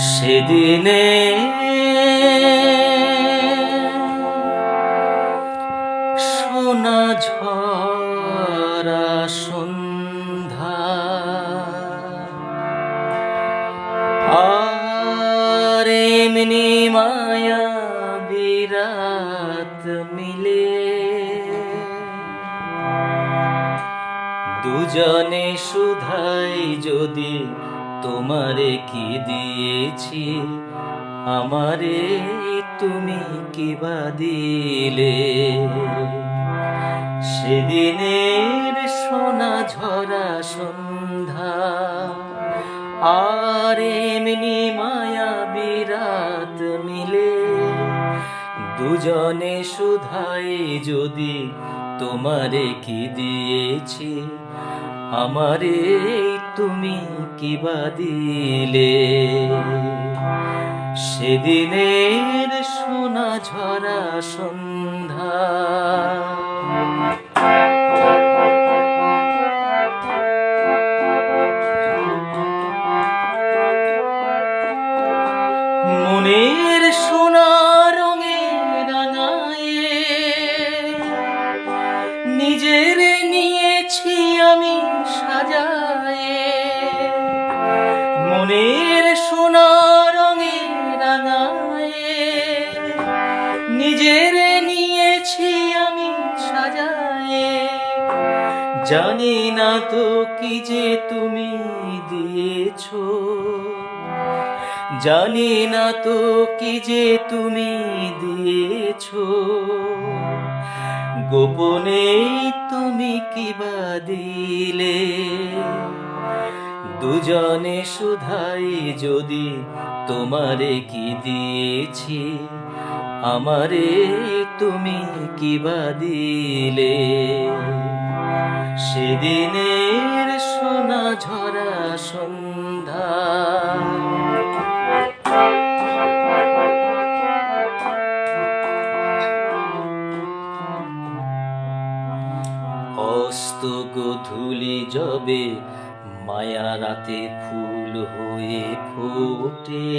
সেদিনে সোনা ঝরা সন্ধ্যা আর এমনি মায়া বিরাত মিলে দুজনে শুধাই যদি তোমারে কি দিয়েছি আমারে তুমি কি বা দিলে। সেদিনের সোনা ঝরা সন্ধ্যা আর এমনি মায়া বিরাত মিলে দুজনে শুধাই যদি তোমারে কি দিয়েছি আমারে তুমি কি বা দিলে। সেদিনের সোনা ঝরা সন্ধ্যা মনের সোনা রঙে রাঙায়ে নিজের নিয়েছি আমি সাজায়ে। মনের সোনা রঙে রাঙায়ে নিজের নিয়েছি আমি সাজায়ে। জানি না তো কি যে তুমি দিয়েছো, জানি না তো কি যে তুমি দিয়েছো, গোপনে তুমি কি বা দিলে। দুজনে শুধাই যদি তোমারে কি দিয়েছি আমারে তুমি কি বা দিলে। সেদিনের সোনা ঝরা সন্ধ্যা অস্ত গোধূলি যবে মায়া রাতে ফুল হয়ে ফোটে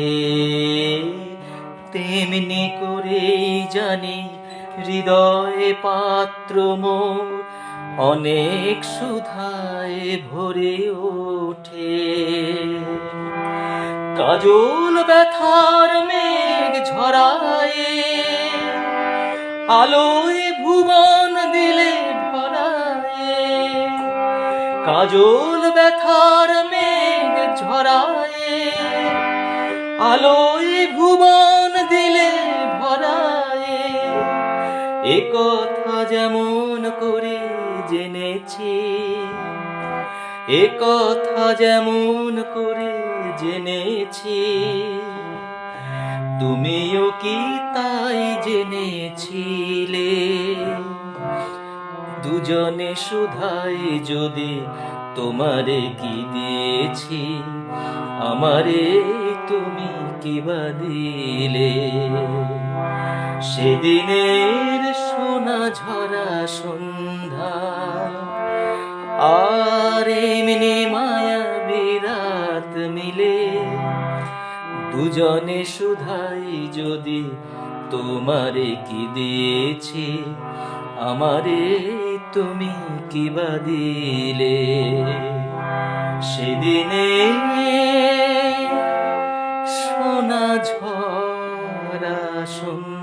তেমনি করেই জানি হৃদয়ে পাত্র মোর অনেক সুধায় ভরে ওঠে। কাজল ব্যথার মেঘ ঝরায়ে আলোয় ভুবন দিলে ভরায়ে। কাজল ব্যথার মেঘ ঝরায়ে আলোয় ভুবন দিলে ভরায়ে। এ কথা যেমন করে জেনেছি, এ কথা যেমন করে জেনেছি তুমিও কি তাই জেনেছিলে। দুজনে শুধাই যদি তোমারে কি দিয়েছি আমারে তুমি কি বা দিলে। সেদিনের সোনা ঝরা সন্ধ্যা আর এমনি মায়া বিরাত মিলে দুজনে শুধাই যদি তোমারে কি দিয়েছি আমারে তুমি কি বা দিলে। সেদিনে সোনা ঝরা সন্ধ্যা।